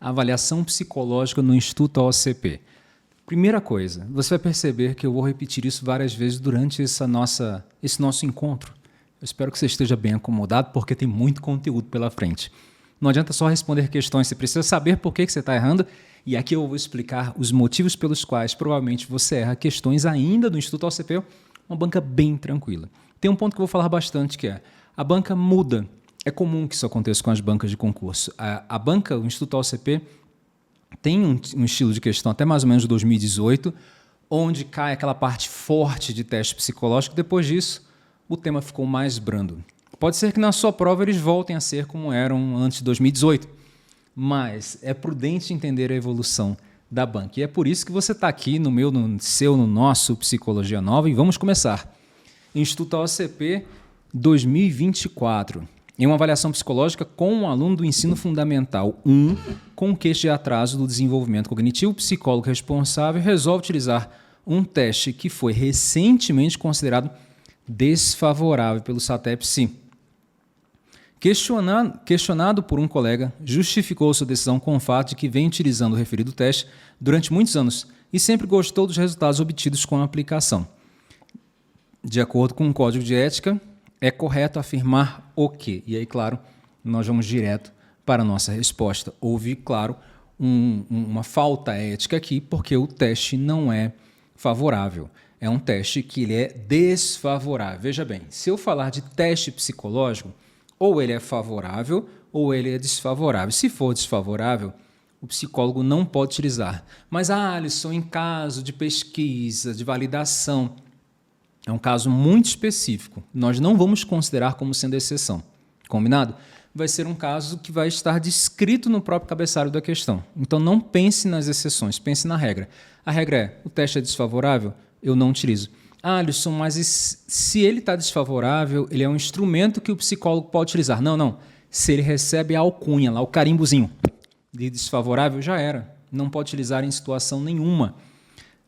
Avaliação psicológica no Instituto OCP. Primeira coisa, você vai perceber que eu vou repetir isso várias vezes durante esse nosso encontro. Eu espero que você esteja bem acomodado, porque tem muito conteúdo pela frente. Não adianta só responder questões, você precisa saber por que você está errando, e aqui eu vou explicar os motivos pelos quais provavelmente você erra questões ainda do Instituto OCP, uma banca bem tranquila. Tem um ponto que eu vou falar bastante, que é a banca muda. É comum que isso aconteça com as bancas de concurso. A banca, o Instituto OCP, tem um estilo de questão até mais ou menos de 2018, onde cai aquela parte forte de teste psicológico. Depois disso, o tema ficou mais brando. Pode ser que na sua prova eles voltem a ser como eram antes de 2018, mas é prudente entender a evolução da banca. E é por isso que você está aqui no nosso Psicologia Nova, e vamos começar. Instituto OCP 2024. Em uma avaliação psicológica com um aluno do ensino fundamental 1 com queixa de atraso do desenvolvimento cognitivo, o psicólogo responsável resolve utilizar um teste que foi recentemente considerado desfavorável pelo SATEP-SI. Questionado por um colega, justificou sua decisão com o fato de que vem utilizando o referido teste durante muitos anos e sempre gostou dos resultados obtidos com a aplicação. De acordo com o Código de Ética, é correto afirmar o quê? E aí, claro, nós vamos direto para a nossa resposta. Houve, claro, uma falta ética aqui, porque o teste não é favorável. É um teste que ele é desfavorável. Veja bem, se eu falar de teste psicológico, ou ele é favorável ou ele é desfavorável. Se for desfavorável, o psicólogo não pode utilizar. Mas, Alisson, em caso de pesquisa, de validação, é um caso muito específico. Nós não vamos considerar como sendo exceção. Combinado? Vai ser um caso que vai estar descrito no próprio cabeçalho da questão. Então, não pense nas exceções, pense na regra. A regra é, o teste é desfavorável, eu não utilizo. Alisson, mas se ele está desfavorável, ele é um instrumento que o psicólogo pode utilizar. Não. Se ele recebe a alcunha, lá o carimbozinho de desfavorável, já era. Não pode utilizar em situação nenhuma.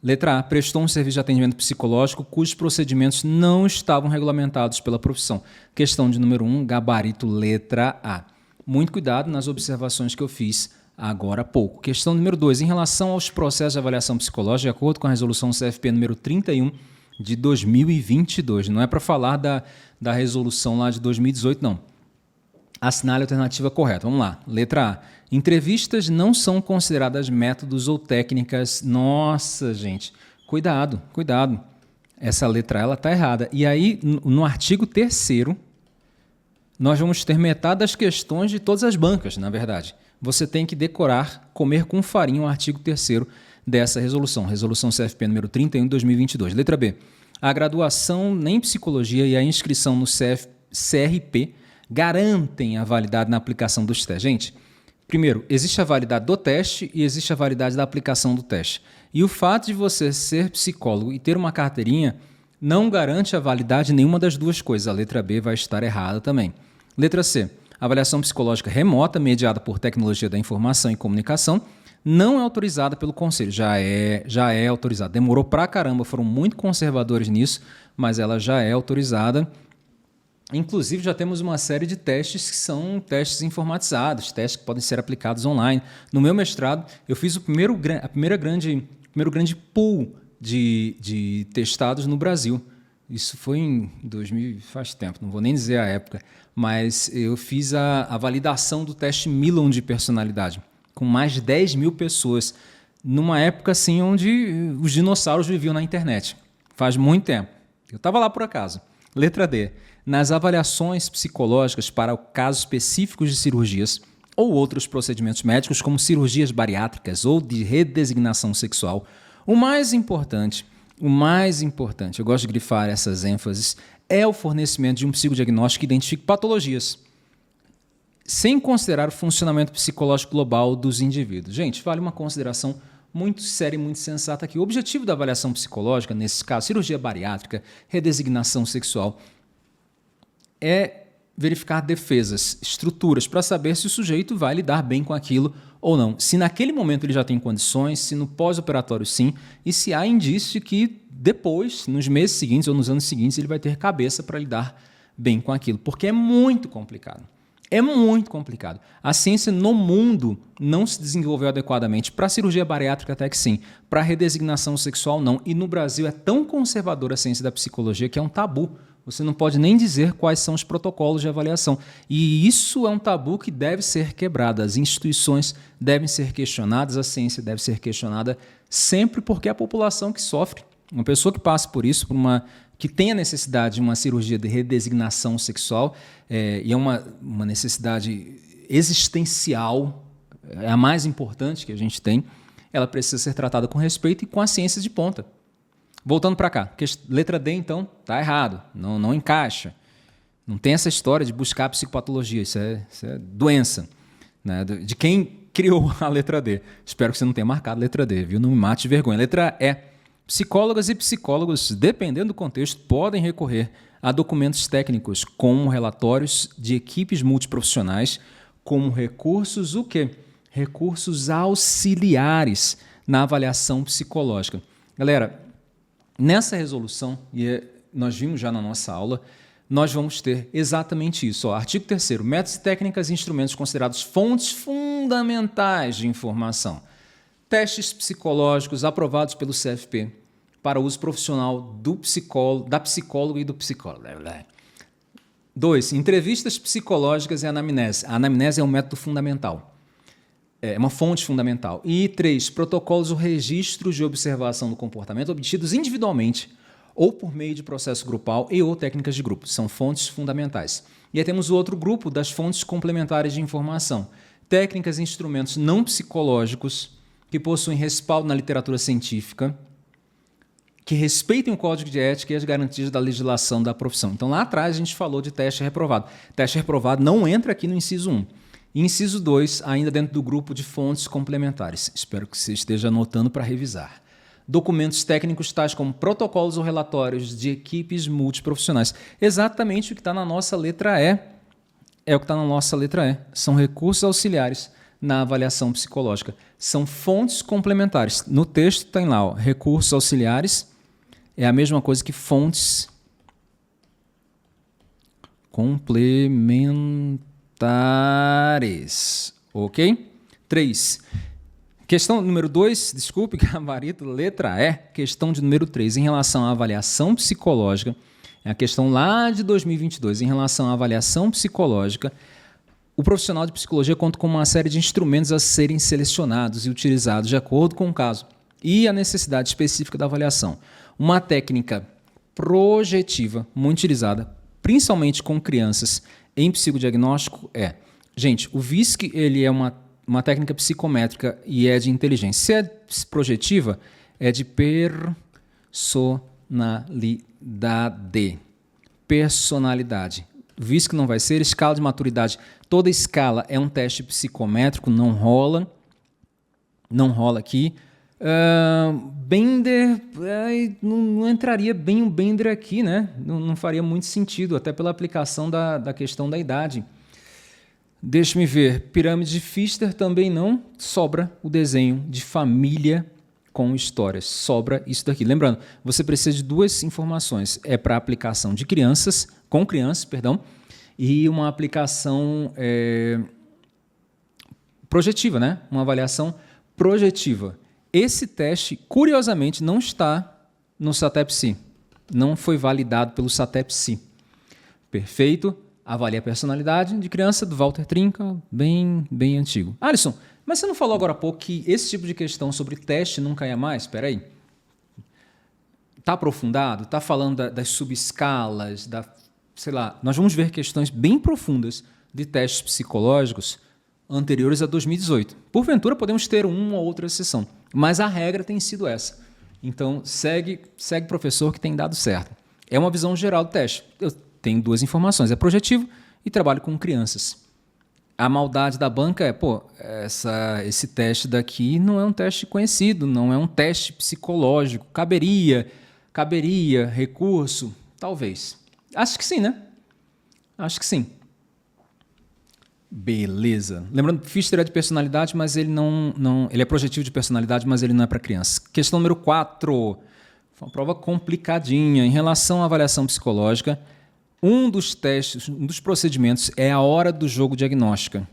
Letra A. Prestou um serviço de atendimento psicológico cujos procedimentos não estavam regulamentados pela profissão. Questão de número 1, gabarito letra A. Muito cuidado nas observações que eu fiz agora há pouco. Questão número 2. Em relação aos processos de avaliação psicológica, de acordo com a resolução CFP número 31 de 2022. Não é para falar da resolução lá de 2018, não. Assinale a alternativa correta. Vamos lá. Letra A. Entrevistas não são consideradas métodos ou técnicas. Nossa, gente. Cuidado. Essa letra A está errada. E aí, no artigo 3º, nós vamos ter metade das questões de todas as bancas, na verdade. Você tem que decorar, comer com farinha o artigo 3º dessa resolução. Resolução CFP número 31 de 2022. Letra B. A graduação em psicologia e a inscrição no CRP garantem a validade na aplicação dos testes. Gente, primeiro, existe a validade do teste e existe a validade da aplicação do teste. E o fato de você ser psicólogo e ter uma carteirinha não garante a validade de nenhuma das duas coisas. A letra B vai estar errada também. Letra C. Avaliação psicológica remota, mediada por tecnologia da informação e comunicação, não é autorizada pelo Conselho. Já é autorizada. Demorou pra caramba, foram muito conservadores nisso, mas ela já é autorizada. Inclusive, já temos uma série de testes que são testes informatizados, testes que podem ser aplicados online. No meu mestrado, eu fiz o primeiro grande pool de testados no Brasil. Isso foi em 2000, faz tempo, não vou nem dizer a época, mas eu fiz a validação do teste Milon de personalidade, com mais de 10 mil pessoas, numa época assim onde os dinossauros viviam na internet. Faz muito tempo. Eu estava lá por acaso. Letra D. Nas avaliações psicológicas para casos específicos de cirurgias ou outros procedimentos médicos, como cirurgias bariátricas ou de redesignação sexual, o mais importante, eu gosto de grifar essas ênfases, é o fornecimento de um psicodiagnóstico que identifique patologias, sem considerar o funcionamento psicológico global dos indivíduos. Gente, vale uma consideração muito séria e muito sensata aqui. O objetivo da avaliação psicológica, nesse caso, cirurgia bariátrica, redesignação sexual, é verificar defesas, estruturas, para saber se o sujeito vai lidar bem com aquilo ou não. Se naquele momento ele já tem condições, se no pós-operatório sim, e se há indício de que depois, nos meses seguintes ou nos anos seguintes, ele vai ter cabeça para lidar bem com aquilo, porque é muito complicado. É muito complicado. A ciência no mundo não se desenvolveu adequadamente. Para a cirurgia bariátrica até que sim. Para a redesignação sexual não. E no Brasil é tão conservadora a ciência da psicologia que é um tabu. Você não pode nem dizer quais são os protocolos de avaliação. E isso é um tabu que deve ser quebrado. As instituições devem ser questionadas, a ciência deve ser questionada sempre, porque é a população que sofre. Uma pessoa que passa por isso, que tem a necessidade de uma cirurgia de redesignação sexual, e é uma necessidade existencial, é a mais importante que a gente tem, ela precisa ser tratada com respeito e com a ciência de ponta. Voltando para cá, letra D, então, está errado, não encaixa. Não tem essa história de buscar psicopatologia, isso é doença, né, de quem criou a letra D. Espero que você não tenha marcado a letra D, viu? Não me mate de vergonha. Letra E. Psicólogas e psicólogos, dependendo do contexto, podem recorrer a documentos técnicos, como relatórios de equipes multiprofissionais, como recursos, o quê? Recursos auxiliares na avaliação psicológica. Galera, nessa resolução, e nós vimos já na nossa aula, nós vamos ter exatamente isso. Ó, artigo 3º, métodos, técnicas e instrumentos considerados fontes fundamentais de informação. Testes psicológicos aprovados pelo CFP para uso profissional da psicóloga e do psicólogo. 2. Entrevistas psicológicas e anamnese. A anamnese é um método fundamental. É uma fonte fundamental. E 3. Protocolos ou registros de observação do comportamento obtidos individualmente ou por meio de processo grupal e ou técnicas de grupo. São fontes fundamentais. E aí temos o outro grupo das fontes complementares de informação. Técnicas e instrumentos não psicológicos que possuem respaldo na literatura científica, que respeitem o código de ética e as garantias da legislação da profissão. Então, lá atrás, a gente falou de teste reprovado. Teste reprovado não entra aqui no inciso 1. E inciso 2, ainda dentro do grupo de fontes complementares. Espero que você esteja anotando para revisar. Documentos técnicos tais como protocolos ou relatórios de equipes multiprofissionais. Exatamente o que está na nossa letra E. É o que está na nossa letra E. São recursos auxiliares na avaliação psicológica. São fontes complementares. No texto tem lá, ó, recursos auxiliares, é a mesma coisa que fontes complementares. Ok? 3. Questão número 2, desculpe, gabarito, letra E. Questão de número 3, em relação à avaliação psicológica. É a questão lá de 2022, em relação à avaliação psicológica. O profissional de psicologia conta com uma série de instrumentos a serem selecionados e utilizados de acordo com o caso e a necessidade específica da avaliação. Uma técnica projetiva muito utilizada, principalmente com crianças em psicodiagnóstico, é... Gente, o VISC ele é uma técnica psicométrica e é de inteligência. Se é projetiva, é de personalidade. Personalidade. VISC não vai ser, escala de maturidade. Toda escala é um teste psicométrico, não rola aqui. Bender, não entraria bem o Bender aqui, né? Não faria muito sentido, até pela aplicação da questão da idade. Deixa-me ver, pirâmide de Pfister também não, sobra o desenho de família com histórias, sobra isso daqui. Lembrando, você precisa de 2 informações, é para aplicação de crianças, com crianças, perdão, e uma aplicação projetiva, né? Uma avaliação projetiva. Esse teste, curiosamente, não está no SATEP-C. Não foi validado pelo SATEP-C. Perfeito. Avalia a personalidade de criança, do Walter Trinca, bem antigo. Alisson, mas você não falou agora há pouco que esse tipo de questão sobre teste não caia mais? Espera aí. Está aprofundado? Está falando das subescalas, sei lá, nós vamos ver questões bem profundas de testes psicológicos anteriores a 2018. Porventura, podemos ter uma ou outra exceção, mas a regra tem sido essa. Então, segue professor que tem dado certo. É uma visão geral do teste. Eu tenho 2 informações, é projetivo e trabalho com crianças. A maldade da banca é, esse teste daqui não é um teste conhecido, não é um teste psicológico. Caberia, recurso, talvez. Acho que sim, né? Acho que sim. Beleza. Lembrando, Pfister é de personalidade, mas ele ele é projetivo de personalidade, mas ele não é para criança. Questão número 4. Foi uma prova complicadinha. Em relação à avaliação psicológica, Um dos testes, um dos procedimentos é a hora do jogo diagnóstica,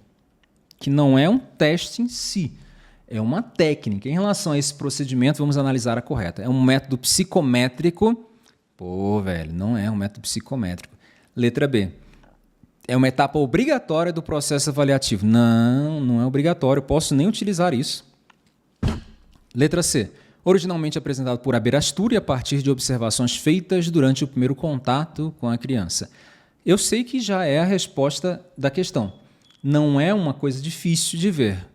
que não é um teste em si, é uma técnica. Em relação a esse procedimento, vamos analisar a correta. É um método psicométrico. Pô, velho, não é um método psicométrico. Letra B. É uma etapa obrigatória do processo avaliativo. Não, não é obrigatório. Eu posso nem utilizar isso. Letra C. Originalmente apresentado por Aberasturi a partir de observações feitas durante o primeiro contato com a criança. Eu sei que já é a resposta da questão. Não é uma coisa difícil de ver,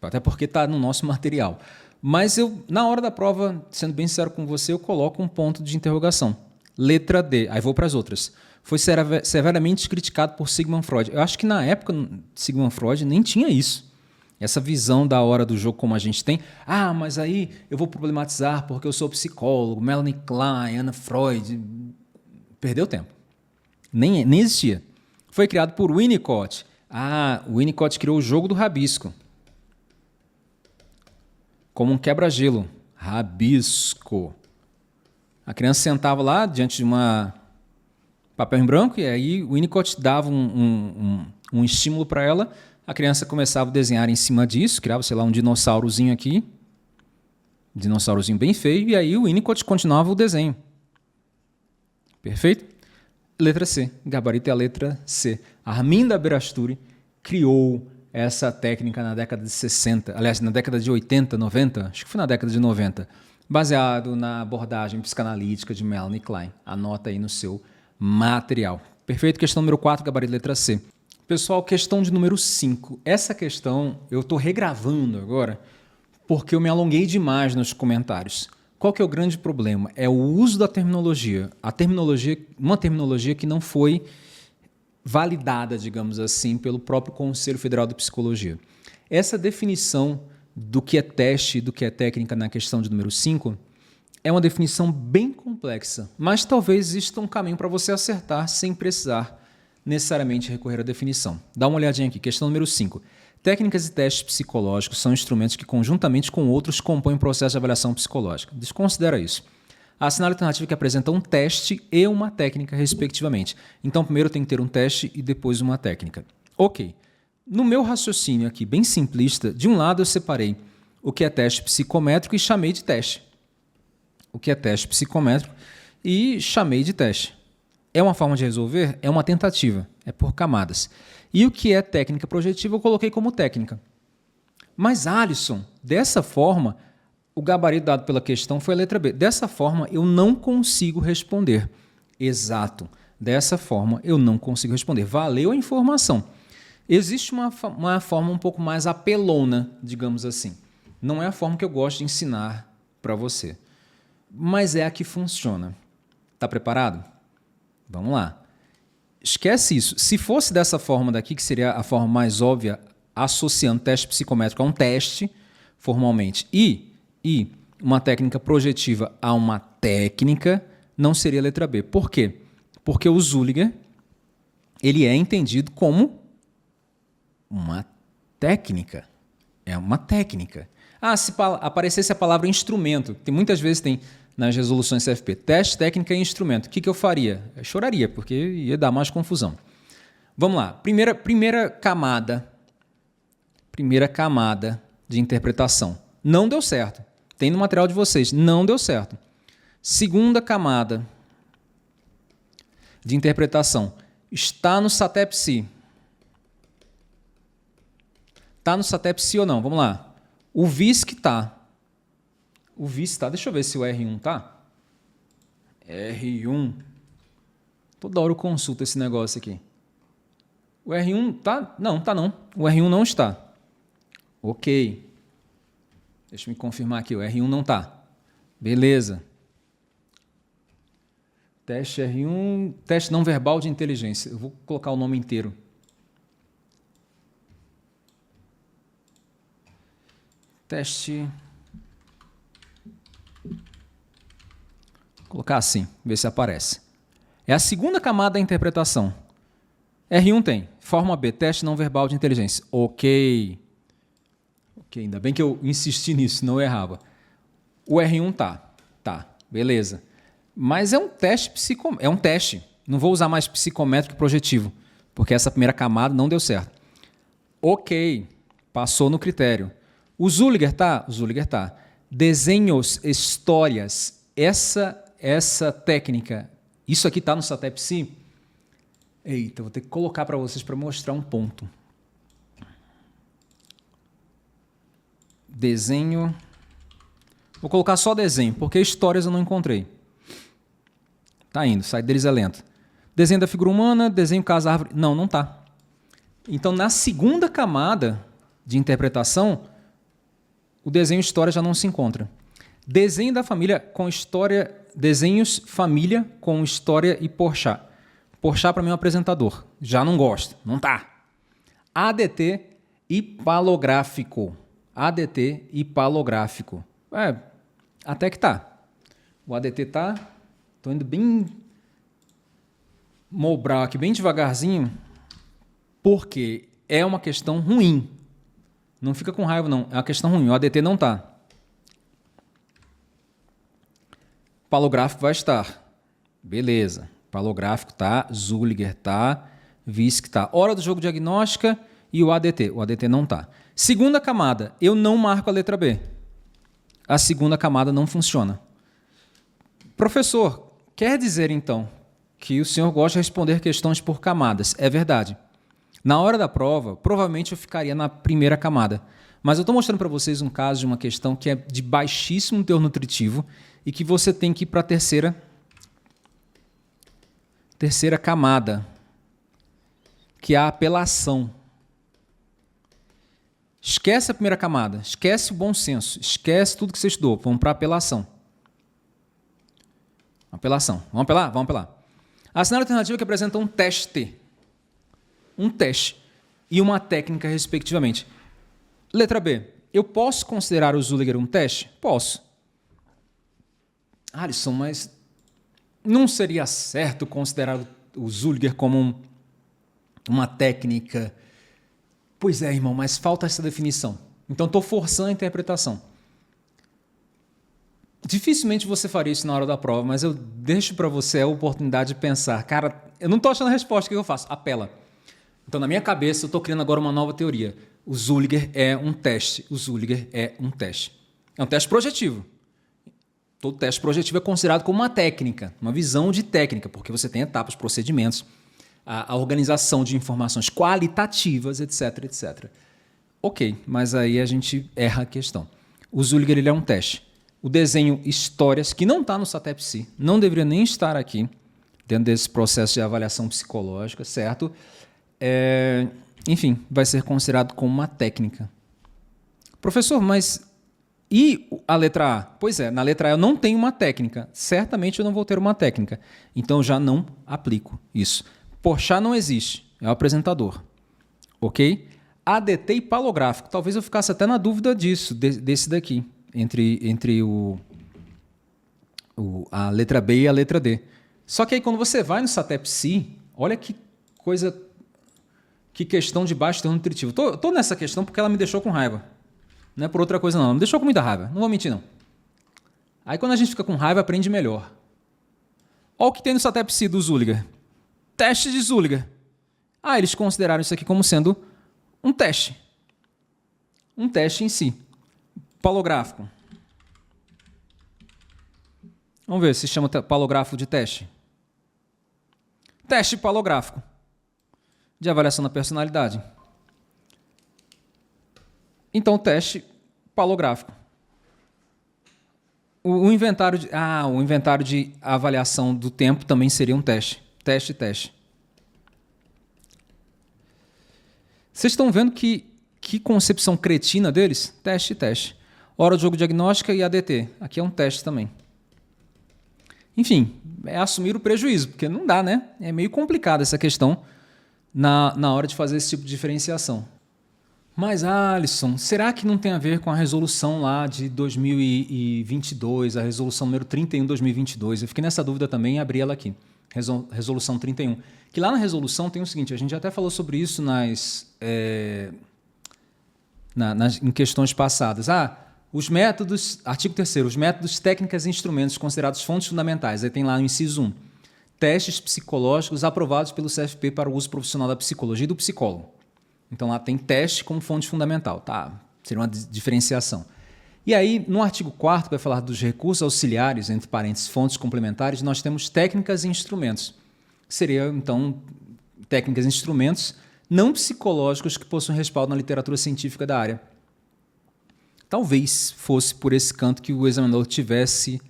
até porque está no nosso material. Mas eu, na hora da prova, sendo bem sincero com você, eu coloco um ponto de interrogação. Letra D. Aí vou para as outras. Foi severamente criticado por Sigmund Freud. Eu acho que na época, Sigmund Freud nem tinha isso. Essa visão da hora do jogo como a gente tem. Ah, mas aí eu vou problematizar porque eu sou psicólogo, Melanie Klein, Anna Freud. Perdeu tempo. Nem existia. Foi criado por Winnicott. Ah, o Winnicott criou o jogo do rabisco. Como um quebra-gelo. Rabisco. A criança sentava lá diante de uma papel em branco e aí o Winnicott dava um estímulo para ela. A criança começava a desenhar em cima disso, criava, sei lá, um dinossaurozinho aqui, um dinossaurozinho bem feio, e aí o Winnicott continuava o desenho. Perfeito? Letra C. Gabarito é a letra C. Armindo Aberasturi criou essa técnica na década de 60, aliás, na década de 80, 90, acho que foi na década de 90, baseado na abordagem psicanalítica de Melanie Klein. Anota aí no seu material. Perfeito? Questão número 4, gabarito letra C. Pessoal, questão de número 5. Essa questão eu estou regravando agora porque eu me alonguei demais nos comentários. Qual que é o grande problema? É o uso da terminologia. Uma terminologia que não foi validada, digamos assim, pelo próprio Conselho Federal de Psicologia. Essa definição do que é teste e do que é técnica na questão de número 5 é uma definição bem complexa, mas talvez exista um caminho para você acertar sem precisar necessariamente recorrer à definição. Dá uma olhadinha aqui, questão número 5. Técnicas e testes psicológicos são instrumentos que, conjuntamente com outros, compõem o processo de avaliação psicológica. Desconsidera isso. Assinale a alternativa que apresenta um teste e uma técnica, respectivamente. Então, primeiro tem que ter um teste e depois uma técnica. Ok. No meu raciocínio aqui, bem simplista, de um lado eu separei o que é teste psicométrico e chamei de teste. O que é teste psicométrico e chamei de teste. É uma forma de resolver? É uma tentativa, é por camadas. E o que é técnica projetiva eu coloquei como técnica. Mas, Alisson, dessa forma, o gabarito dado pela questão foi a letra B. Dessa forma, eu não consigo responder. Exato. Dessa forma, eu não consigo responder. Valeu a informação. Existe uma forma um pouco mais apelona, digamos assim. Não é a forma que eu gosto de ensinar para você. Mas é a que funciona. Está preparado? Vamos lá. Esquece isso. Se fosse dessa forma daqui, que seria a forma mais óbvia, associando teste psicométrico a um teste, formalmente, e uma técnica projetiva a uma técnica, não seria a letra B. Por quê? Porque o Zülliger, ele é entendido como uma técnica. É uma técnica. Ah, se aparecesse a palavra instrumento, muitas vezes tem nas resoluções CFP, teste, técnica e instrumento. O que eu faria? Eu choraria, porque ia dar mais confusão. Vamos lá. Primeira camada de interpretação. Não deu certo. Tem no material de vocês. Não deu certo. Segunda camada de interpretação. Está no SATEP-SI. Está no SATEP-SI ou não? Vamos lá. O VISC está. O VISC está. Deixa eu ver se o R1 está. R1. Toda hora eu consulto esse negócio aqui. O R1 está? Não, está não. O R1 não está. Ok. Deixa eu me confirmar aqui. O R1 não está. Beleza. Teste R1. Teste não verbal de inteligência. Eu vou colocar o nome inteiro. Teste. Vou colocar assim, ver se aparece. É a segunda camada da interpretação. R1 tem. Forma B, teste não verbal de inteligência. Ok. Ok, ainda bem que eu insisti nisso, não errava. O R1 tá. Tá, beleza. Mas é um teste Não vou usar mais psicométrico e projetivo, porque essa primeira camada não deu certo. Ok, passou no critério. O Zuliger tá? O Zuliger tá. Desenhos, histórias, essa técnica, isso aqui tá no SATEP-C? Eita, vou ter que colocar para vocês para mostrar um ponto. Desenho. Vou colocar só desenho, porque histórias eu não encontrei. Tá indo, sai deles é lento. Desenho da figura humana, desenho casa, árvore. Não, não tá. Então, na segunda camada de interpretação, o desenho história já não se encontra. Desenho da família com história, desenhos família com história e Porchat. Porchat para mim é um apresentador. Já não gosto, não tá. ADT e palográfico. ADT e palográfico. Até que tá. O ADT tá. Tô indo bem Mobral aqui, bem devagarzinho, porque é uma questão ruim. Não fica com raiva, não. É uma questão ruim. O ADT não tá. Palográfico vai estar. Beleza. Palográfico tá. Zuliger tá. Visc tá. Hora do jogo diagnóstica e o ADT. O ADT não tá. Segunda camada. Eu não marco a letra B. A segunda camada não funciona. Professor, quer dizer então que o senhor gosta de responder questões por camadas? É verdade. Na hora da prova, provavelmente eu ficaria na primeira camada. Mas eu estou mostrando para vocês um caso de uma questão que é de baixíssimo teor nutritivo e que você tem que ir para a terceira camada, que é a apelação. Esquece a primeira camada, esquece o bom senso, esquece tudo que você estudou. Vamos para a apelação. Apelação. Vamos apelar? Vamos apelar. A cenário alternativa que apresenta um teste e uma técnica, respectivamente. Letra B. Eu posso considerar o Zuliger um teste? Posso. Alisson, mas não seria certo considerar o Zuliger como uma técnica? Pois é, irmão, mas falta essa definição. Então, estou forçando a interpretação. Dificilmente você faria isso na hora da prova, mas eu deixo para você a oportunidade de pensar. Cara, eu não estou achando a resposta, o que eu faço? Apela. Então, na minha cabeça, eu estou criando agora uma nova teoria. O Zuliger é um teste. O Zuliger é um teste. É um teste projetivo. Todo teste projetivo é considerado como uma técnica, uma visão de técnica, porque você tem etapas, procedimentos, a organização de informações qualitativas, etc, etc. Ok, mas aí a gente erra a questão. O Zuliger ele é um teste. O desenho histórias, que não está no SATEP-C, não deveria nem estar aqui, dentro desse processo de avaliação psicológica, certo? Enfim, vai ser considerado como uma técnica. Professor, mas e a letra A? Pois é, na letra A eu não tenho uma técnica. Certamente eu não vou ter uma técnica. Então eu já não aplico isso. Porchat não existe, é o apresentador. Ok? ADT e palográfico. Talvez eu ficasse até na dúvida disso, desse daqui, entre a letra B e a letra D. Só que aí quando você vai no SATEP-C, olha que coisa, que questão de baixo teor nutritivo. Tô nessa questão porque ela me deixou com raiva. Não é por outra coisa, não. Ela me deixou com muita raiva. Não vou mentir, não. Aí quando a gente fica com raiva, aprende melhor. Olha o que tem no SATEP-C do Zuliger. Teste de Zuliger. Eles consideraram isso aqui como sendo um teste. Um teste em si. Palográfico. Vamos ver se chama palográfico de teste. Teste palográfico. De avaliação da personalidade. Então, teste palográfico. O inventário de avaliação do tempo também seria um teste. Teste. Vocês estão vendo que concepção cretina deles? Teste. Hora de jogo diagnóstica e ADT. Aqui é um teste também. Enfim, é assumir o prejuízo, porque não dá, né? É meio complicada essa questão na hora de fazer esse tipo de diferenciação. Mas, Alisson, será que não tem a ver com a resolução lá de 2022, a resolução número 31 de 2022? Eu fiquei nessa dúvida também e abri ela aqui. Resolução 31. Que lá na resolução tem o seguinte, a gente até falou sobre isso em questões passadas. Os métodos, artigo 3º, os métodos, técnicas e instrumentos considerados fontes fundamentais. Aí tem lá no inciso 1. testes psicológicos aprovados pelo CFP para o uso profissional da psicologia e do psicólogo. Então lá tem teste como fonte fundamental, tá? Seria uma diferenciação. E aí, no artigo 4º, que vai falar dos recursos auxiliares, entre parênteses, fontes complementares, nós temos técnicas e instrumentos. Seria, então, técnicas e instrumentos não psicológicos que possuem respaldo na literatura científica da área. Talvez fosse por esse canto que o examinador tivesse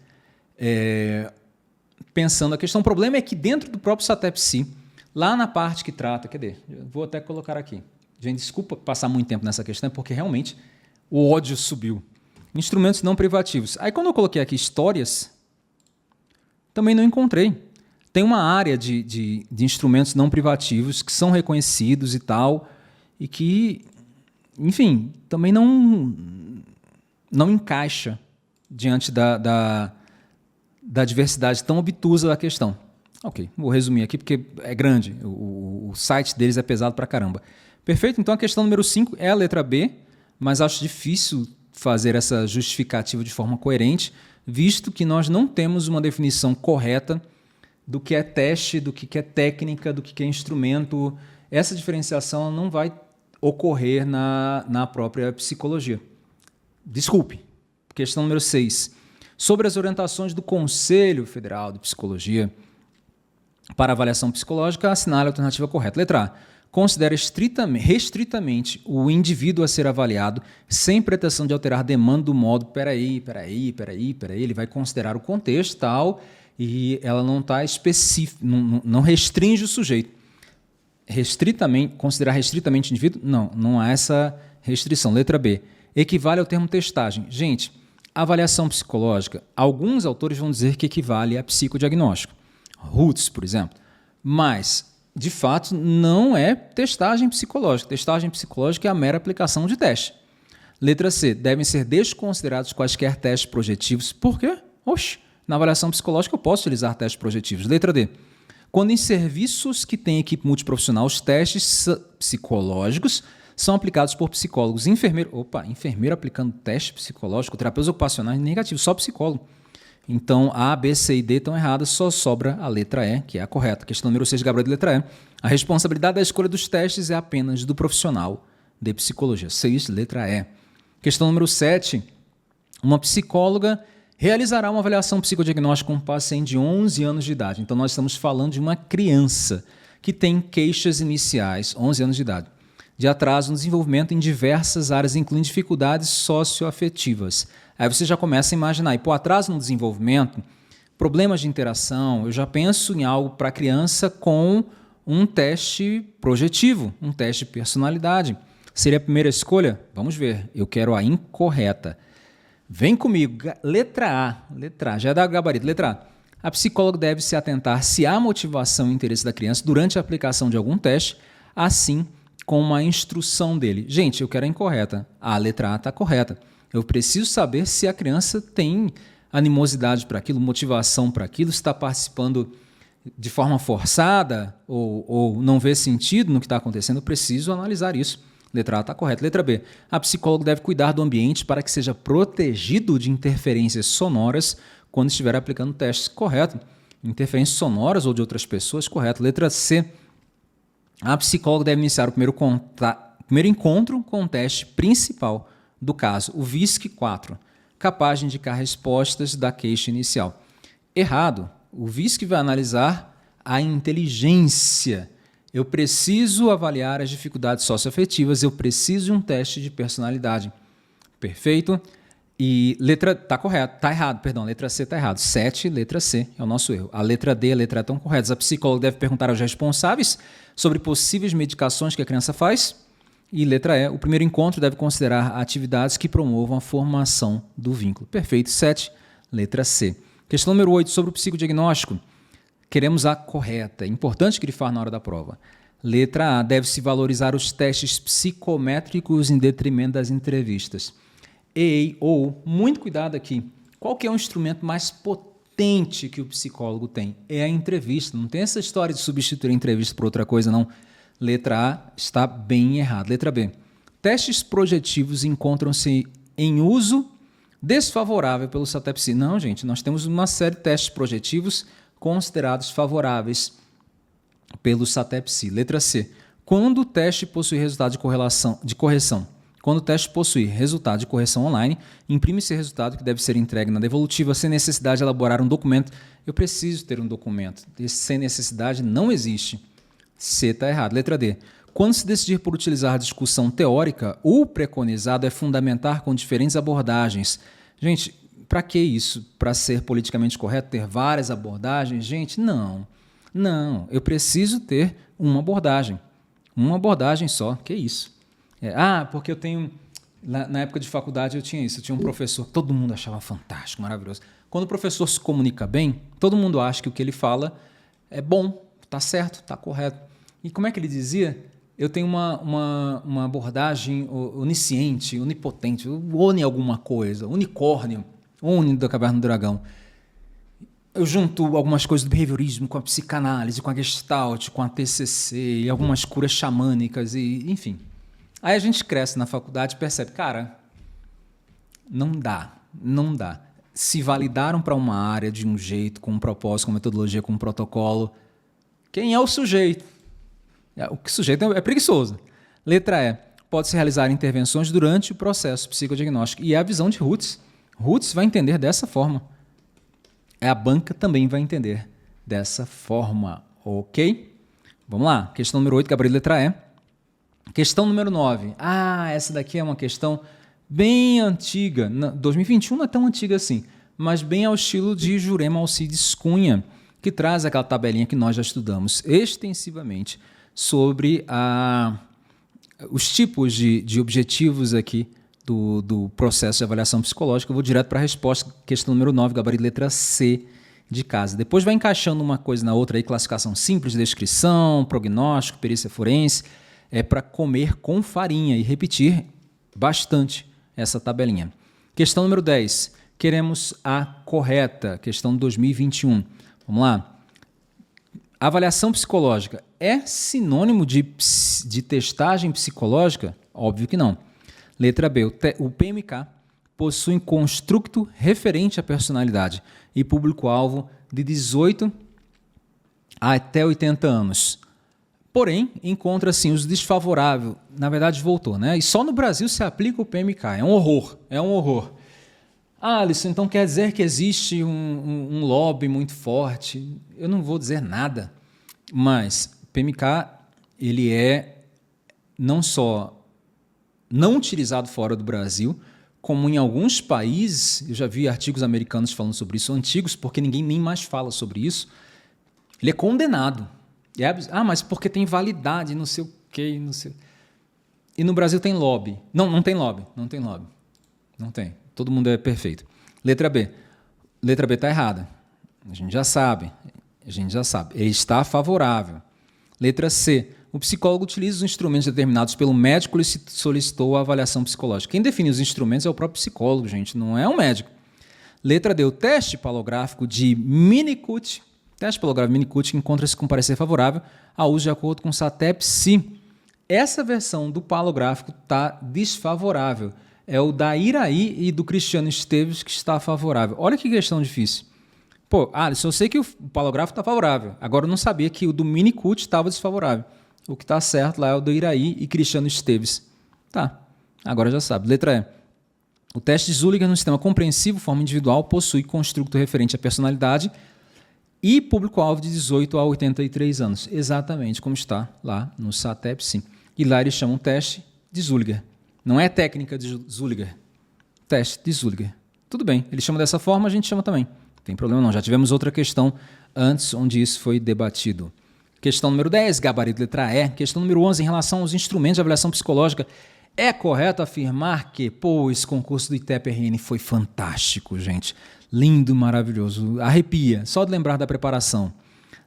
pensando a questão. O problema é que dentro do próprio SATEP-C, lá na parte que trata, cadê? Eu vou até colocar aqui. Gente, desculpa passar muito tempo nessa questão, porque realmente o ódio subiu. Instrumentos não privativos. Aí quando eu coloquei aqui histórias, também não encontrei. Tem uma área de instrumentos não privativos que são reconhecidos e tal, e que, enfim, também não encaixa diante da diversidade tão obtusa da questão. Ok, vou resumir aqui porque é grande, o site deles é pesado pra caramba. Perfeito? Então a questão número 5 é a letra B, mas acho difícil fazer essa justificativa de forma coerente, visto que nós não temos uma definição correta do que é teste, do que é técnica, do que é instrumento. Essa diferenciação não vai ocorrer na própria psicologia. Desculpe. Questão número 6. Sobre as orientações do Conselho Federal de Psicologia para avaliação psicológica, assinale a alternativa correta. Letra A. Considera restritamente o indivíduo a ser avaliado sem pretensão de alterar demanda do modo. Peraí, ele vai considerar o contexto e tal, e ela não está específica, não restringe o sujeito. Considerar restritamente o indivíduo? Não há essa restrição. Letra B. Equivale ao termo testagem. Gente, avaliação psicológica, alguns autores vão dizer que equivale a psicodiagnóstico. Roots, por exemplo. Mas, de fato, não é testagem psicológica. Testagem psicológica é a mera aplicação de teste. Letra C. Devem ser desconsiderados quaisquer testes projetivos. Por quê? Na avaliação psicológica eu posso utilizar testes projetivos. Letra D. Quando em serviços que têm equipe multiprofissional, os testes psicológicos são aplicados por psicólogos. Enfermeiro aplicando teste psicológico, terapeutas ocupacionais, negativo, só psicólogo. Então, A, B, C e D estão erradas, só sobra a letra E, que é a correta. Questão número 6, Gabriel, de letra E. A responsabilidade da escolha dos testes é apenas do profissional de psicologia. 6, letra E. Questão número 7. Uma psicóloga realizará uma avaliação psicodiagnóstica com um paciente de 11 anos de idade. Então, nós estamos falando de uma criança que tem queixas iniciais, 11 anos de idade, de atraso no desenvolvimento em diversas áreas, incluindo dificuldades socioafetivas. Aí você já começa a imaginar, atraso no desenvolvimento, problemas de interação, eu já penso em algo para a criança com um teste projetivo, um teste de personalidade. Seria a primeira escolha? Vamos ver, eu quero a incorreta. Vem comigo, letra A, já dá gabarito, letra A. A psicóloga deve se atentar se há motivação e interesse da criança durante a aplicação de algum teste, assim como a instrução dele. Gente, eu quero a incorreta. A letra A está correta. Eu preciso saber se a criança tem animosidade para aquilo, motivação para aquilo, se está participando de forma forçada ou não vê sentido no que está acontecendo. Eu preciso analisar isso. Letra A está correta. Letra B. A psicóloga deve cuidar do ambiente para que seja protegido de interferências sonoras quando estiver aplicando testes. Correto. Interferências sonoras ou de outras pessoas. Correto. Letra C. A psicóloga deve iniciar o primeiro encontro com o teste principal do caso, o VISC-4, capaz de indicar respostas da queixa inicial. Errado. O VISC vai analisar a inteligência. Eu preciso avaliar as dificuldades socioafetivas, eu preciso de um teste de personalidade. Perfeito? E letra está correta, está errado, perdão, letra C está errado. 7, letra C é o nosso erro. A letra D e a letra E estão corretas. A psicóloga deve perguntar aos responsáveis sobre possíveis medicações que a criança faz. E letra E, o primeiro encontro deve considerar atividades que promovam a formação do vínculo. Perfeito. 7, letra C. Questão número 8, sobre o psicodiagnóstico. Queremos a correta. É importante grifar na hora da prova. Letra A, deve-se valorizar os testes psicométricos em detrimento das entrevistas. Muito cuidado aqui. Qual que é o instrumento mais potente que o psicólogo tem? É a entrevista. Não tem essa história de substituir a entrevista por outra coisa, não. Letra A está bem errada. Letra B. Testes projetivos encontram-se em uso desfavorável pelo SATEP-C. Não, gente, nós temos uma série de testes projetivos considerados favoráveis pelo SATEP-C. Letra C. Quando o teste possui resultado de correção. Quando o teste possui resultado de correção online, imprime-se resultado que deve ser entregue na devolutiva sem necessidade de elaborar um documento. Eu preciso ter um documento. Esse sem necessidade não existe. C está errado. Letra D. Quando se decidir por utilizar a discussão teórica, o preconizado é fundamentar com diferentes abordagens. Gente, para que isso? Para ser politicamente correto, ter várias abordagens? Gente, não. Não, eu preciso ter uma abordagem. Uma abordagem só, que isso? Porque eu tenho... Na época de faculdade eu tinha isso, eu tinha um professor que todo mundo achava fantástico, maravilhoso. Quando o professor se comunica bem, todo mundo acha que o que ele fala é bom, está certo, está correto. E como é que ele dizia? Eu tenho uma abordagem onisciente, onipotente, oni alguma coisa, unicórnio, oni da Caverna do Dragão. Eu junto algumas coisas do behaviorismo com a psicanálise, com a gestalt, com a TCC e algumas curas xamânicas, enfim. Aí a gente cresce na faculdade e percebe, cara, não dá. Se validaram para uma área de um jeito, com um propósito, com metodologia, com um protocolo, quem é o sujeito? O sujeito é preguiçoso. Letra E. Pode-se realizar intervenções durante o processo psicodiagnóstico. E é a visão de Roots. Roots vai entender dessa forma. A banca também vai entender dessa forma, ok? Vamos lá, questão número 8, gabarito letra E. Questão número 9. Essa daqui é uma questão bem antiga. 2021 não é tão antiga assim, mas bem ao estilo de Jurema Alcides Cunha, que traz aquela tabelinha que nós já estudamos extensivamente sobre os tipos de objetivos aqui do processo de avaliação psicológica. Eu vou direto para a resposta, questão número 9, gabarito letra C de casa. Depois vai encaixando uma coisa na outra, aí, classificação simples, descrição, prognóstico, perícia forense, para comer com farinha e repetir bastante essa tabelinha. Questão número 10, queremos a correta, questão 2021. Vamos lá. Avaliação psicológica é sinônimo de testagem psicológica? Óbvio que não. Letra B. O PMK possui construto referente à personalidade e público-alvo de 18 até 80 anos. Porém, encontra-se os desfavoráveis. Na verdade, voltou, né? E só no Brasil se aplica o PMK. É um horror. Alisson, então quer dizer que existe um lobby muito forte? Eu não vou dizer nada, mas PMK ele é não só não utilizado fora do Brasil, como em alguns países, eu já vi artigos americanos falando sobre isso, antigos, porque ninguém nem mais fala sobre isso, ele é condenado. Mas porque tem validade, não sei o quê, não sei. E no Brasil tem lobby. Não tem lobby. Não tem. Todo mundo é perfeito. Letra B. Letra B está errada. A gente já sabe. Ele está favorável. Letra C. O psicólogo utiliza os instrumentos determinados pelo médico e solicitou a avaliação psicológica. Quem define os instrumentos é o próprio psicólogo, gente, não é um médico. Letra D. O teste palográfico de Winnicott. Teste palográfico de Winnicott encontra-se com parecer favorável ao uso de acordo com o SATEP-C. Essa versão do palográfico está desfavorável. É o da Iraí e do Cristiano Esteves que está favorável. Olha que questão difícil. Alisson, eu sei que o palográfico está favorável. Agora eu não sabia que o do Winnicott estava desfavorável. O que está certo lá é o do Iraí e Cristiano Esteves. Tá, agora já sabe. Letra E. O teste de Zulliger no sistema compreensivo, forma individual, possui construto referente à personalidade e público-alvo de 18 a 83 anos. Exatamente como está lá no SATEP-C. E lá eles chamam teste de Zulliger. Não é técnica de Zulliger. Teste de Zulliger. Tudo bem, eles chamam dessa forma, a gente chama também. Não tem problema não. Já tivemos outra questão antes onde isso foi debatido. Questão número 10, gabarito letra E. Questão número 11, em relação aos instrumentos de avaliação psicológica. É correto afirmar que, esse concurso do ITEP-RN foi fantástico, gente. Lindo, maravilhoso. Arrepia, só de lembrar da preparação.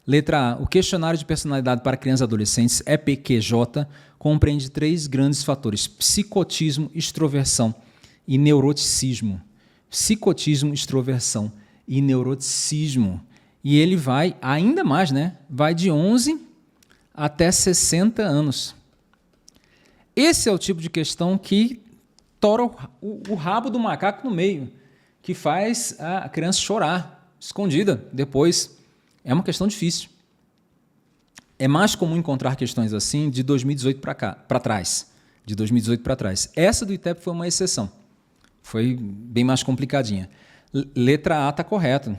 Letra A. O questionário de personalidade para crianças e adolescentes, EPQJ, compreende 3 grandes fatores: psicotismo, extroversão e neuroticismo. Psicotismo, extroversão e neuroticismo. E ele vai ainda mais, né? Vai de 11 até 60 anos. Esse é o tipo de questão que tora o rabo do macaco no meio, que faz a criança chorar, escondida, depois. É uma questão difícil. É mais comum encontrar questões assim de 2018 para trás. De 2018 para trás. Essa do ITEP foi uma exceção. Foi bem mais complicadinha. Letra A está correta.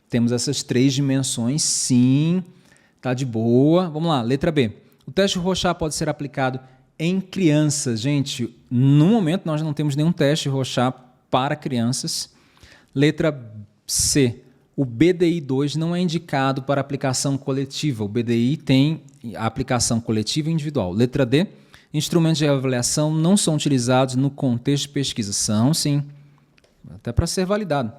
Temos essas 3 dimensões, sim. Está de boa. Vamos lá, letra B. O teste Rorschach pode ser aplicado em crianças. Gente, no momento nós não temos nenhum teste Rorschach para crianças. Letra C. O BDI-2 não é indicado para aplicação coletiva. O BDI tem a aplicação coletiva e individual. Letra D. Instrumentos de avaliação não são utilizados no contexto de pesquisa. São, sim. Até para ser validado.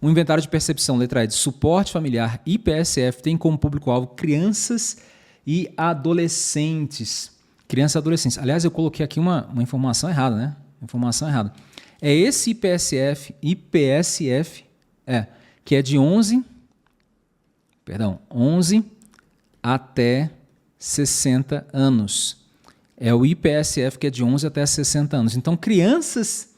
O inventário de percepção, letra E, de suporte familiar IPSF tem como público-alvo crianças e adolescentes. Crianças e adolescentes. Aliás, eu coloquei aqui uma informação errada, né? Informação errada. É esse IPSF, que é de 11 até 60 anos. É o IPSF que é de 11 até 60 anos. Então, crianças...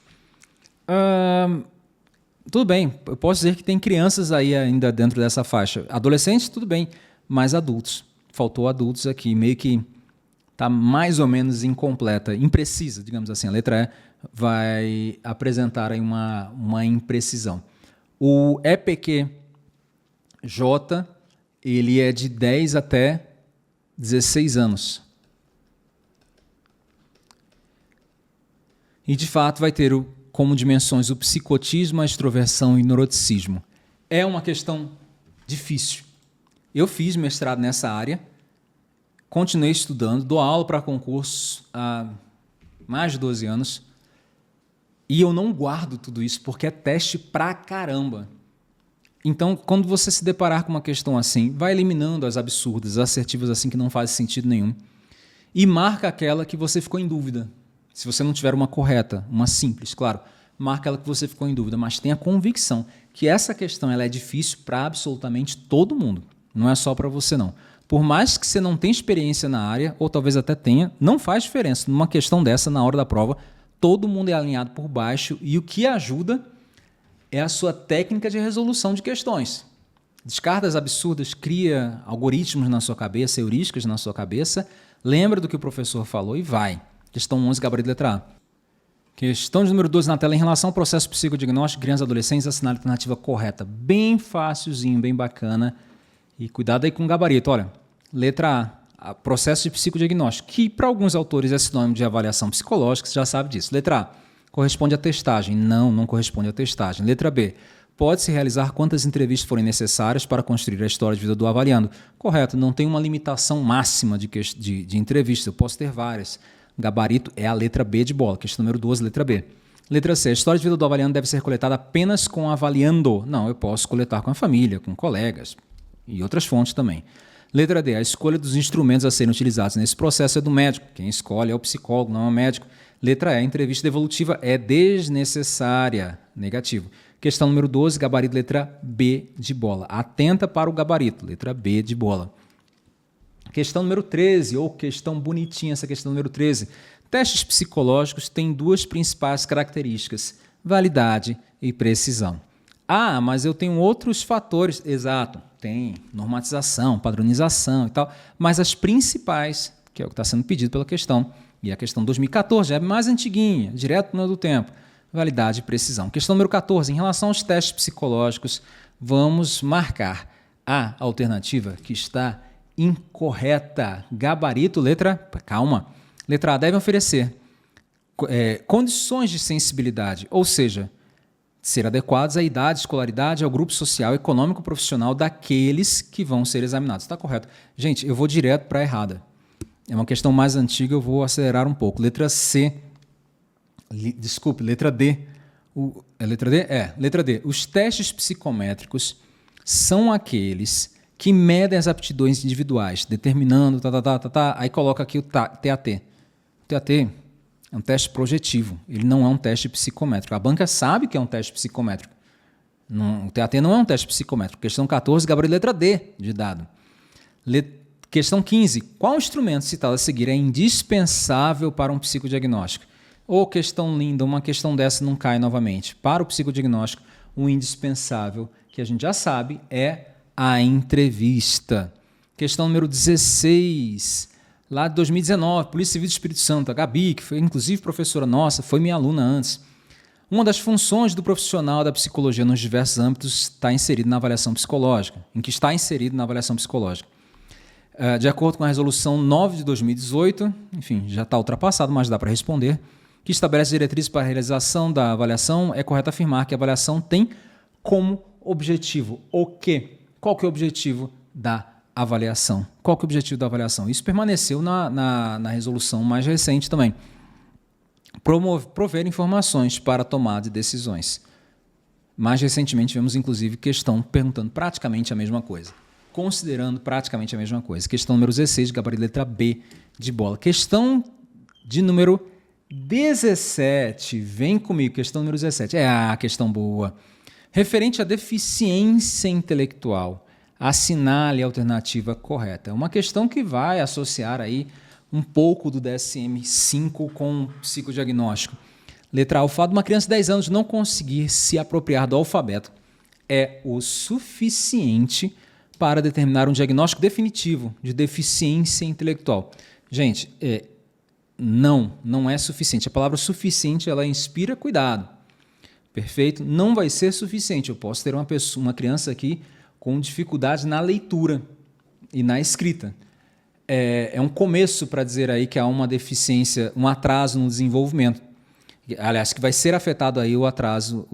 tudo bem, eu posso dizer que tem crianças aí ainda dentro dessa faixa. Adolescentes, tudo bem, mas adultos. Faltou adultos aqui, meio que está mais ou menos incompleta, imprecisa, digamos assim. A letra E vai apresentar aí uma imprecisão. O EPQJ, ele é de 10 até 16 anos. E, de fato, vai ter como dimensões o psicotismo, a extroversão e o neuroticismo. É uma questão difícil. Eu fiz mestrado nessa área, continuei estudando, dou aula para concursos há mais de 12 anos e eu não guardo tudo isso porque é teste pra caramba. Então, quando você se deparar com uma questão assim, vai eliminando as absurdas, as assertivas assim que não fazem sentido nenhum e marca aquela que você ficou em dúvida. Se você não tiver uma correta, uma simples, claro, marca ela que você ficou em dúvida, mas tenha convicção que essa questão ela é difícil para absolutamente todo mundo, não é só para você não. Por mais que você não tenha experiência na área, ou talvez até tenha, não faz diferença. Numa questão dessa, na hora da prova, todo mundo é alinhado por baixo e o que ajuda é a sua técnica de resolução de questões. Descarta as absurdas, cria algoritmos na sua cabeça, heurísticas na sua cabeça, lembra do que o professor falou e vai. Questão 11, gabarito letra A. Questão de número 12 na tela. Em relação ao processo psicodiagnóstico, crianças e adolescentes, assinale a alternativa correta. Bem facilzinho, bem bacana. E cuidado aí com o gabarito. Olha, letra A, processo de psicodiagnóstico, que para alguns autores é sinônimo de avaliação psicológica, você já sabe disso. Letra A, corresponde à testagem. Não corresponde à testagem. Letra B, pode-se realizar quantas entrevistas forem necessárias para construir a história de vida do avaliando. Correto, não tem uma limitação máxima de entrevistas, eu posso ter várias. Gabarito é a letra B de bola. Questão número 12, letra B. Letra C. A história de vida do avaliando deve ser coletada apenas com o avaliando. Não, eu posso coletar com a família, com colegas e outras fontes também. Letra D. A escolha dos instrumentos a serem utilizados nesse processo é do médico. Quem escolhe é o psicólogo, não é o médico. Letra E. A entrevista devolutiva é desnecessária. Negativo. Questão número 12, gabarito letra B de bola. Atenta para o gabarito. Letra B de bola. Questão número 13, ou questão bonitinha essa questão número 13. Testes psicológicos têm duas principais características, validade e precisão. Ah, mas eu tenho outros fatores. Exato, tem normatização, padronização e tal, mas as principais, que é o que está sendo pedido pela questão, e a questão 2014 é mais antiguinha, direto no do tempo, validade e precisão. Questão número 14, em relação aos testes psicológicos, vamos marcar a alternativa que está incorreta. Gabarito, calma. Letra A, deve oferecer condições de sensibilidade, ou seja, ser adequados à idade, escolaridade, ao grupo social, econômico, profissional daqueles que vão ser examinados. Está correto. Gente, eu vou direto para a errada. É uma questão mais antiga, eu vou acelerar um pouco. Letra C. Letra D. Letra D? Letra D. Os testes psicométricos são aqueles que medem as aptidões individuais, determinando, aí coloca aqui o TAT. O TAT é um teste projetivo, ele não é um teste psicométrico. A banca sabe que é um teste psicométrico. O TAT não é um teste psicométrico. Questão 14, gabarito letra D de dado. Questão 15, qual instrumento citado a seguir é indispensável para um psicodiagnóstico? Ou questão linda, uma questão dessa não cai novamente. Para o psicodiagnóstico, o indispensável, que a gente já sabe, é a entrevista. Questão número 16, lá de 2019, Polícia Civil do Espírito Santo, a Gabi, que foi inclusive professora nossa, foi minha aluna antes. Uma das funções do profissional da psicologia nos diversos âmbitos está inserido na avaliação psicológica, em que está inserido na avaliação psicológica. De acordo com a Resolução 9 de 2018, enfim, já está ultrapassado, mas dá para responder, que estabelece diretrizes para a realização da avaliação, é correto afirmar que a avaliação tem como objetivo o quê? Qual que é o objetivo da avaliação? Qual que é o objetivo da avaliação? Isso permaneceu na resolução mais recente também. Prover informações para a tomada de decisões. Mais recentemente, tivemos, inclusive, questão perguntando praticamente a mesma coisa. Considerando praticamente a mesma coisa. Questão número 16, gabarito letra B de bola. Questão de número 17. Vem comigo, questão número 17. Questão boa. Referente à deficiência intelectual, assinale a alternativa correta. É uma questão que vai associar aí um pouco do DSM-5 com psicodiagnóstico. Letra A. O fato de uma criança de 10 anos não conseguir se apropriar do alfabeto é o suficiente para determinar um diagnóstico definitivo de deficiência intelectual. Gente, não é suficiente. A palavra suficiente, ela inspira cuidado. Perfeito? Não vai ser suficiente. Eu posso ter uma criança aqui com dificuldade na leitura e na escrita. É um começo para dizer aí que há uma deficiência, um atraso no desenvolvimento. Aliás, que vai ser afetado aí o atraso,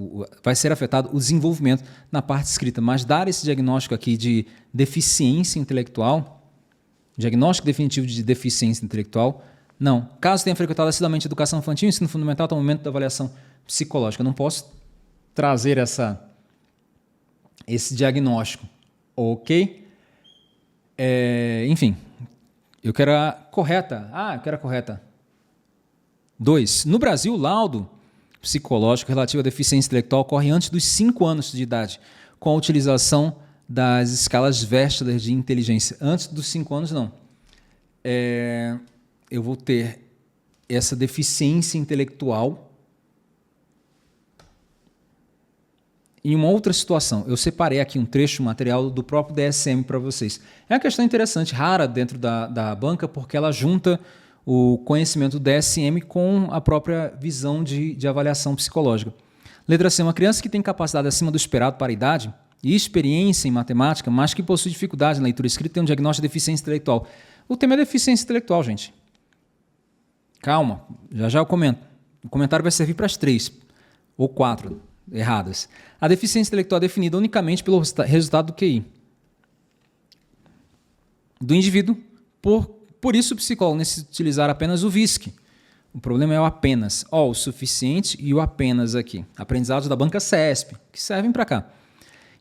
vai ser afetado o desenvolvimento na parte escrita. Mas dar esse diagnóstico aqui de deficiência intelectual, diagnóstico definitivo de deficiência intelectual, não. Caso tenha frequentado assiduamente educação infantil, ensino fundamental, até o momento da avaliação psicológica. Eu não posso trazer esse diagnóstico, ok? Enfim, eu quero a correta. Eu quero a correta. 2. No Brasil, o laudo psicológico relativo à deficiência intelectual ocorre antes dos 5 anos de idade, com a utilização das escalas Wechsler de inteligência. Antes dos 5 anos, não. Eu vou ter essa deficiência intelectual em uma outra situação. Eu separei aqui um trecho material do próprio DSM para vocês. É uma questão interessante, rara dentro da banca, porque ela junta o conhecimento do DSM com a própria visão de avaliação psicológica. Letra C. Uma criança que tem capacidade acima do esperado para a idade e experiência em matemática, mas que possui dificuldade na leitura escrita, tem um diagnóstico de deficiência intelectual. O tema é deficiência intelectual, gente. Calma, já eu comento. O comentário vai servir para as 3 ou 4 erradas. A deficiência intelectual é definida unicamente pelo resultado do QI do indivíduo. Por isso, o psicólogo necessita utilizar apenas o VISC. O problema é o apenas. O suficiente e o apenas aqui. Aprendizados da banca CESP, que servem para cá.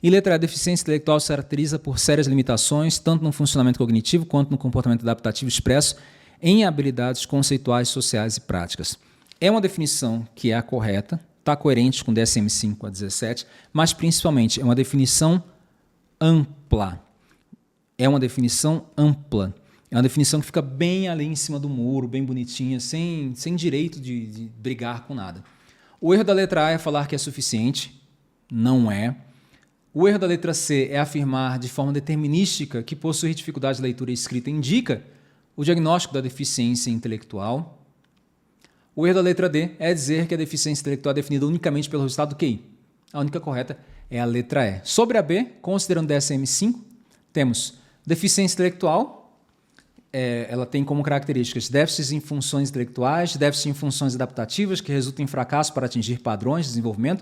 E letra A. A deficiência intelectual se caracteriza por sérias limitações, tanto no funcionamento cognitivo quanto no comportamento adaptativo expresso em habilidades conceituais, sociais e práticas. É uma definição que é a correta, está coerente com o DSM-5 a 17, mas principalmente é uma definição ampla. É uma definição ampla. É uma definição que fica bem ali em cima do muro, bem bonitinha, sem direito de brigar com nada. O erro da letra A é falar que é suficiente. Não é. O erro da letra C é afirmar de forma determinística que possuir dificuldade de leitura e escrita indica o diagnóstico da deficiência intelectual. O erro da letra D é dizer que a deficiência intelectual é definida unicamente pelo resultado do QI. A única correta é a letra E. Sobre a B, considerando DSM-5, temos deficiência intelectual. Ela tem como características déficits em funções intelectuais, déficits em funções adaptativas que resultam em fracasso para atingir padrões de desenvolvimento,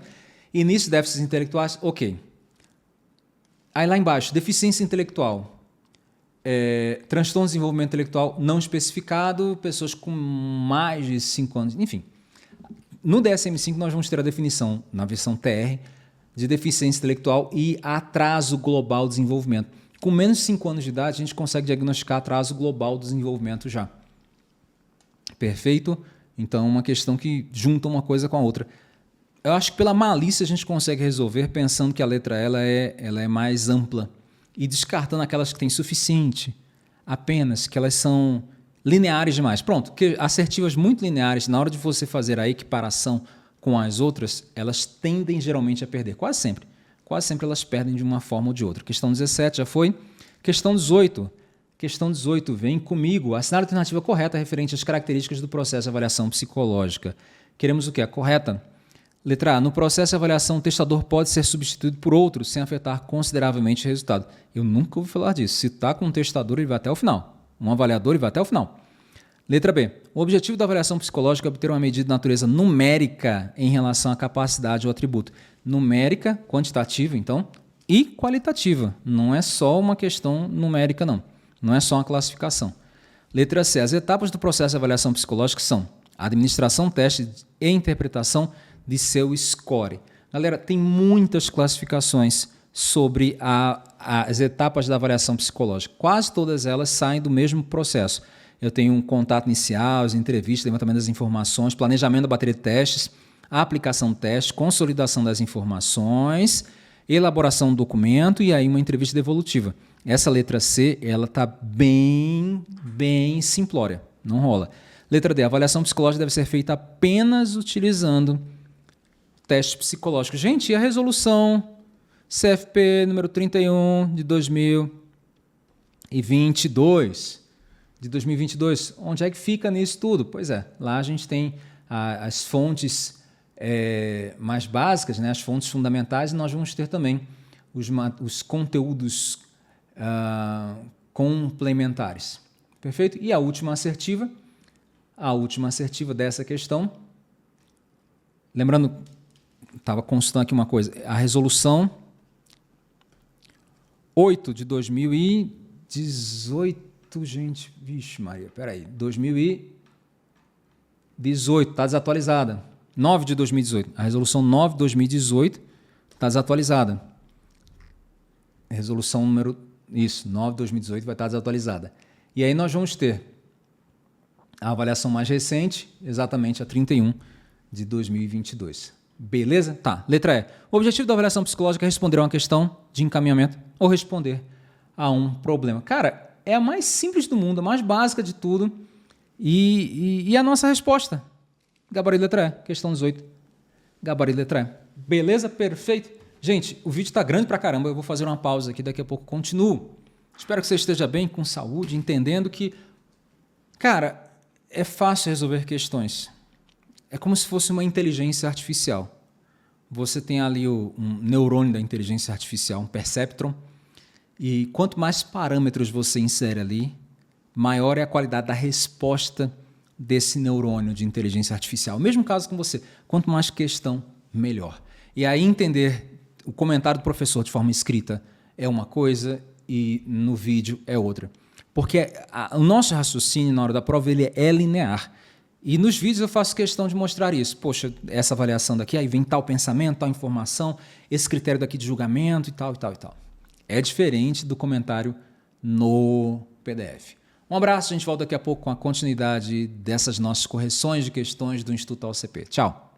início de déficits intelectuais, ok. Aí lá embaixo, deficiência intelectual, transtorno de desenvolvimento intelectual não especificado, pessoas com mais de 5 anos, enfim. No DSM-5 nós vamos ter a definição, na versão TR, de deficiência intelectual e atraso global de desenvolvimento. Com menos de 5 anos de idade, a gente consegue diagnosticar atraso global do desenvolvimento já. Perfeito? Então, é uma questão que junta uma coisa com a outra. Eu acho que pela malícia a gente consegue resolver pensando que a letra ela é mais ampla e descartando aquelas que têm suficiente, apenas, que elas são lineares demais. Pronto, que assertivas muito lineares, na hora de você fazer a equiparação com as outras, elas tendem geralmente a perder, quase sempre. quase sempre elas perdem de uma forma ou de outra. Questão 17 já foi. Questão 18. Questão 18, vem comigo. Assinar a alternativa correta referente às características do processo de avaliação psicológica. Queremos o quê? A correta? Letra A. No processo de avaliação, o testador pode ser substituído por outro sem afetar consideravelmente o resultado. Eu nunca ouvi falar disso. Se está com um testador, ele vai até o final. Um avaliador, ele vai até o final. Letra B. O objetivo da avaliação psicológica é obter uma medida de natureza numérica em relação à capacidade ou atributo. Numérica, quantitativa, então, e qualitativa. Não é só uma questão numérica, não. Não é só uma classificação. Letra C. As etapas do processo de avaliação psicológica são administração, teste e interpretação de seu score. Galera, tem muitas classificações sobre as etapas da avaliação psicológica. Quase todas elas saem do mesmo processo. Eu tenho um contato inicial, as entrevistas, levantamento das informações, planejamento da bateria de testes, aplicação de teste, consolidação das informações, elaboração do documento e aí uma entrevista devolutiva. Essa letra C, ela está bem simplória, não rola. Letra D, a avaliação psicológica deve ser feita apenas utilizando teste psicológico. Gente, e a resolução CFP número 31 de 2022? De 2022, onde é que fica nisso tudo? Pois é, lá a gente tem as fontes mais básicas, né, as fontes fundamentais, e nós vamos ter também os conteúdos complementares. Perfeito? E a última assertiva dessa questão, lembrando, estava consultando aqui uma coisa, a resolução 8 de 2018, gente, vixe Maria, peraí, 2018, está desatualizada. 9 de 2018, a resolução 9 de 2018 está desatualizada. Resolução número, 9 de 2018 vai estar desatualizada. E aí nós vamos ter a avaliação mais recente, exatamente a 31 de 2022. Beleza? Tá, letra E. O objetivo da avaliação psicológica é responder a uma questão de encaminhamento ou responder a um problema. Cara, é a mais simples do mundo, a mais básica de tudo e a nossa resposta. Gabarito letra E, questão 18. Gabarito letra E. Beleza? Perfeito. Gente, o vídeo está grande pra caramba, eu vou fazer uma pausa aqui, daqui a pouco continuo. Espero que você esteja bem, com saúde, entendendo que, cara, é fácil resolver questões. É como se fosse uma inteligência artificial. Você tem ali um neurônio da inteligência artificial, um perceptron, e quanto mais parâmetros você insere ali, maior é a qualidade da resposta desse neurônio de inteligência artificial. Mesmo caso com você, quanto mais questão, melhor. E aí entender o comentário do professor de forma escrita é uma coisa e no vídeo é outra. Porque o nosso raciocínio na hora da prova ele é linear. E nos vídeos eu faço questão de mostrar isso. Poxa, essa avaliação daqui, aí vem tal pensamento, tal informação, esse critério daqui de julgamento e tal, e tal, e tal. É diferente do comentário no PDF. Um abraço, a gente volta daqui a pouco com a continuidade dessas nossas correções de questões do Instituto OCP. Tchau!